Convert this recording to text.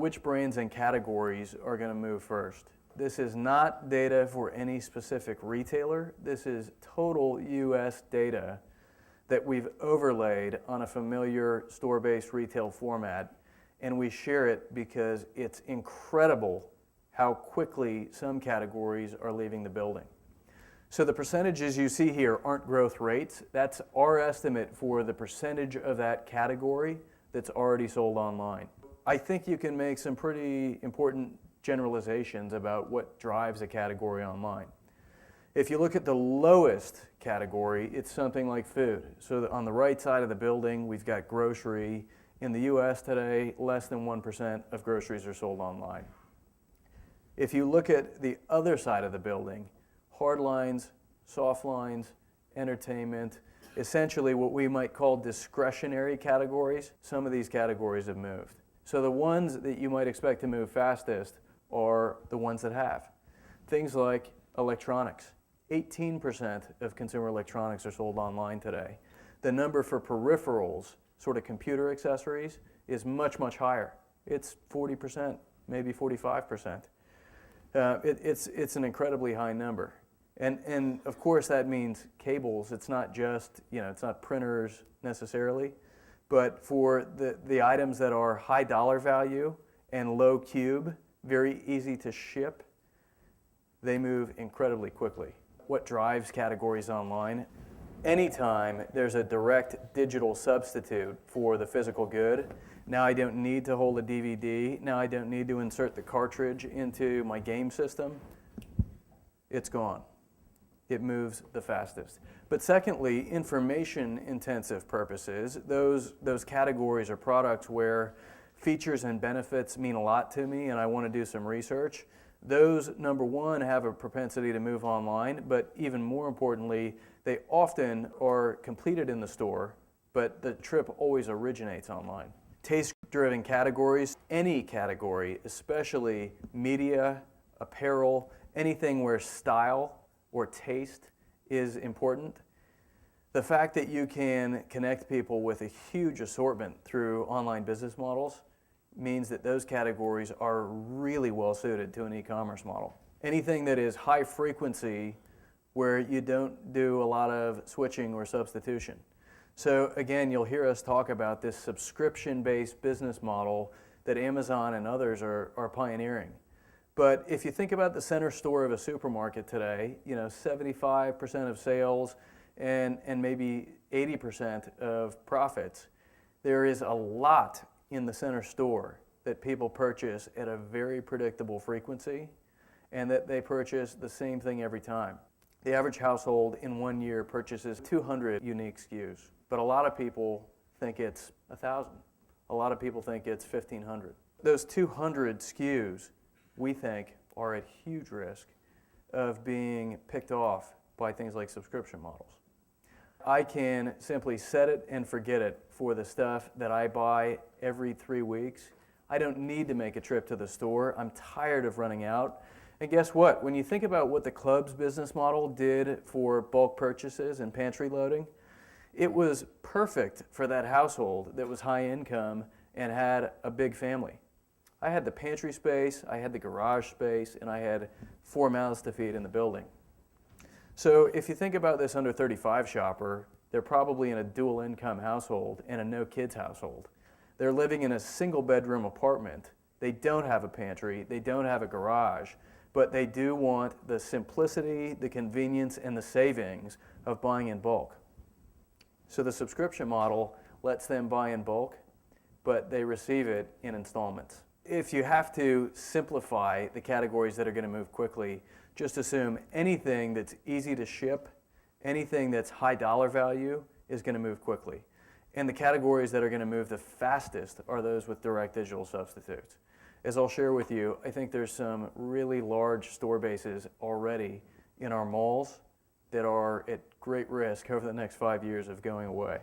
which brands and categories are going to move first? This is not data for any specific retailer. This is total U.S. data that we've overlaid on a familiar store-based retail format, and we share it because it's incredible how quickly some categories are leaving the building. So the percentages you see here aren't growth rates. That's our estimate for the percentage of that category that's already sold online. I think you can make some pretty important generalizations about what drives a category online. If you look at the lowest category, it's something like food. So on the right side of the building, we've got grocery. In the US today, less than 1% of groceries are sold online. If you look at the other side of the building, hard lines, soft lines, entertainment, essentially what we might call discretionary categories, some of these categories have moved. So the ones that you might expect to move fastest are the ones that have. Things like electronics. 18% of consumer electronics are sold online today. The number for peripherals, sort of computer accessories, is much, much higher. It's 40%, maybe 45%. It's an incredibly high number. And of course that means cables. It's not just, it's not printers necessarily, but for the items that are high dollar value and low cube, very easy to ship, they move incredibly quickly. What drives categories online? Anytime there's a direct digital substitute for the physical good, now I don't need to hold a DVD, now I don't need to insert the cartridge into my game system, it's gone. It moves the fastest. But secondly, information-intensive purposes, those categories are products where features and benefits mean a lot to me and I want to do some research. Those, number one, have a propensity to move online, but even more importantly, they often are completed in the store, but the trip always originates online. Taste-driven categories, any category, especially media, apparel, anything where style or taste is important. The fact that you can connect people with a huge assortment through online business models means that those categories are really well suited to an e-commerce model. Anything that is high frequency where you don't do a lot of switching or substitution. So again, you'll hear us talk about this subscription-based business model that Amazon and others are pioneering. But if you think about the center store of a supermarket today, 75% of sales and maybe 80% of profits, there is a lot in the center store that people purchase at a very predictable frequency and that they purchase the same thing every time. The average household in 1 year purchases 200 unique SKUs, but a lot of people think it's 1,000. A lot of people think it's 1,500. Those 200 SKUs, we think, are at huge risk of being picked off by things like subscription models. I can simply set it and forget it for the stuff that I buy every 3 weeks. I don't need to make a trip to the store. I'm tired of running out. And guess what? When you think about what the club's business model did for bulk purchases and pantry loading, it was perfect for that household that was high income and had a big family. I had the pantry space, I had the garage space, and I had 4 mouths to feed in the building. So if you think about this under 35 shopper, they're probably in a dual income household and a no kids household. They're living in a single bedroom apartment. They don't have a pantry, they don't have a garage, but they do want the simplicity, the convenience, and the savings of buying in bulk. So the subscription model lets them buy in bulk, but they receive it in installments. If you have to simplify the categories that are going to move quickly, just assume anything that's easy to ship, anything that's high dollar value is going to move quickly. And the categories that are going to move the fastest are those with direct digital substitutes. As I'll share with you, I think there's some really large store bases already in our malls that are at great risk over the next 5 years of going away.